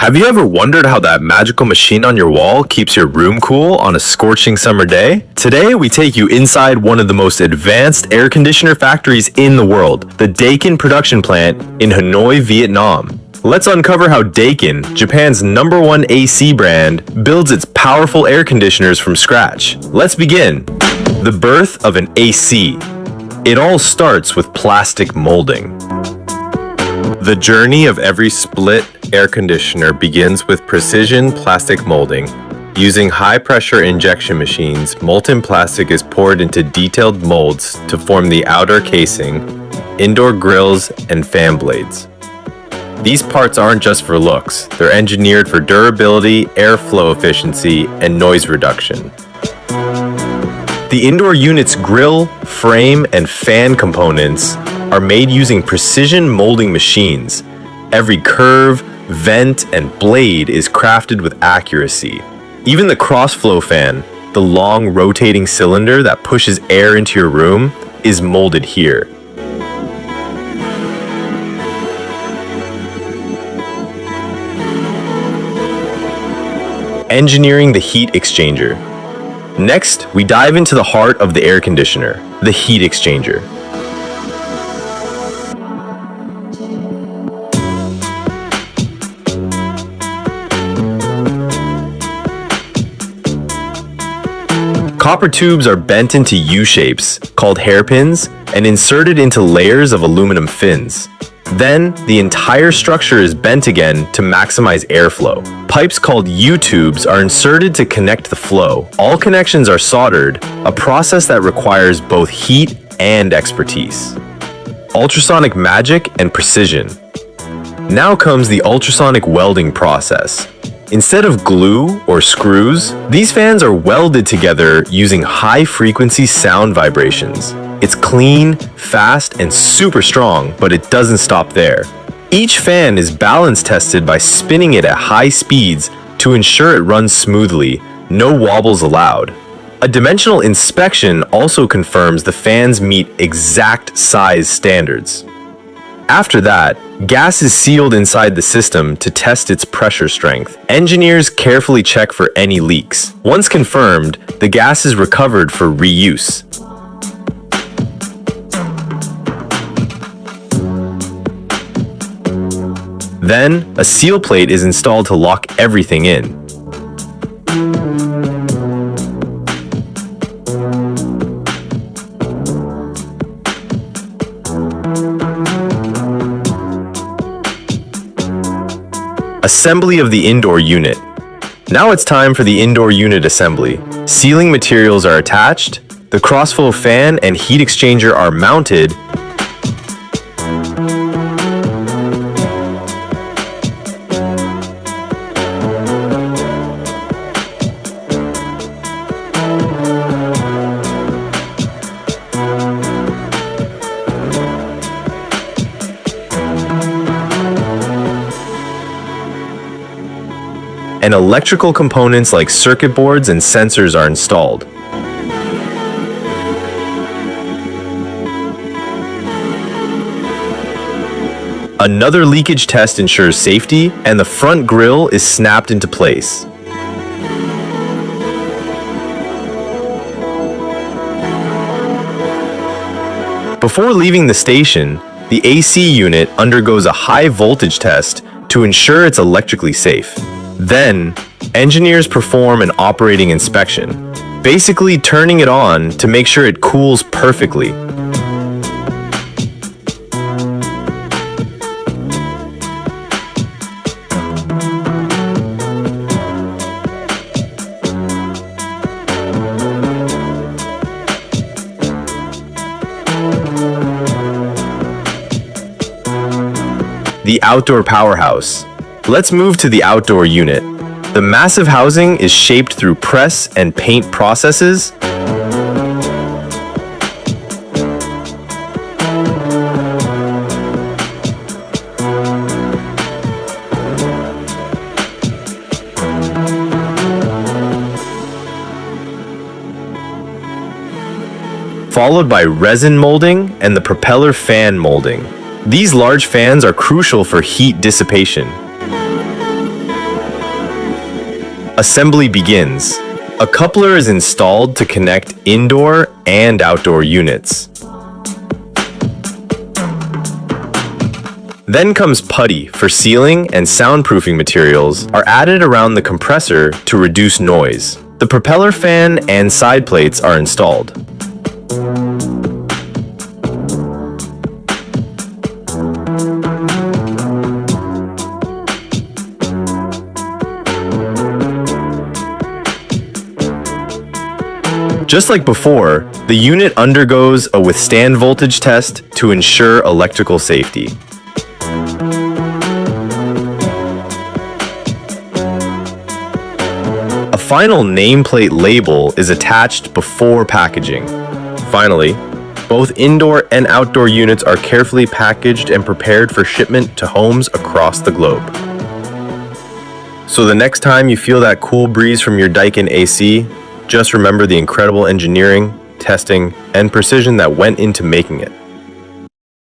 Have you ever wondered how that magical machine on your wall keeps your room cool on a scorching summer day? Today, we take you inside one of the most advanced air conditioner factories in the world, the Daikin production plant in Hanoi, Vietnam. Let's uncover how Daikin, Japan's #1 AC brand, builds its powerful air conditioners from scratch. Let's begin. The birth of an AC. It all starts with plastic molding. The journey of every split air conditioner begins with precision plastic molding. Using high-pressure injection machines, molten plastic is poured into detailed molds to form the outer casing, indoor grills, and fan blades. These parts aren't just for looks, they're engineered for durability, airflow efficiency, and noise reduction. The indoor unit's grill, frame, and fan components are made using precision molding machines. Every curve, vent, and blade is crafted with accuracy. Even the cross-flow fan, the long rotating cylinder that pushes air into your room, is molded here. Engineering the heat exchanger. Next, we dive into the heart of the air conditioner, the heat exchanger. Copper tubes are bent into U-shapes, called hairpins, and inserted into layers of aluminum fins. Then, the entire structure is bent again to maximize airflow. Pipes called U-tubes are inserted to connect the flow. All connections are soldered, a process that requires both heat and expertise. Ultrasonic magic and precision. Now comes the ultrasonic welding process. Instead of glue or screws, these fans are welded together using high-frequency sound vibrations. It's clean, fast, and super strong, but it doesn't stop there. Each fan is balance tested by spinning it at high speeds to ensure it runs smoothly, no wobbles allowed. A dimensional inspection also confirms the fans meet exact size standards. After that, gas is sealed inside the system to test its pressure strength. Engineers carefully check for any leaks. Once confirmed, the gas is recovered for reuse. Then, a seal plate is installed to lock everything in. Assembly of the indoor unit. Now it's time for the indoor unit assembly. Sealing materials are attached, the crossflow fan and heat exchanger are mounted, and electrical components like circuit boards and sensors are installed. Another leakage test ensures safety, and the front grille is snapped into place. Before leaving the station, the AC unit undergoes a high voltage test to ensure it's electrically safe. Then, engineers perform an operating inspection, basically turning it on to make sure it cools perfectly. The outdoor powerhouse. Let's move to the outdoor unit. The massive housing is shaped through press and paint processes. Followed by resin molding and the propeller fan molding. These large fans are crucial for heat dissipation. assembly begins. A coupler is installed to connect indoor and outdoor units. Then comes putty for sealing, and soundproofing materials are added around the compressor to reduce noise. The propeller fan and side plates are installed. Just like before, the unit undergoes a withstand voltage test to ensure electrical safety. A final nameplate label is attached before packaging. Finally, both indoor and outdoor units are carefully packaged and prepared for shipment to homes across the globe. So the next time you feel that cool breeze from your Daikin AC, just remember the incredible engineering, testing, and precision that went into making it.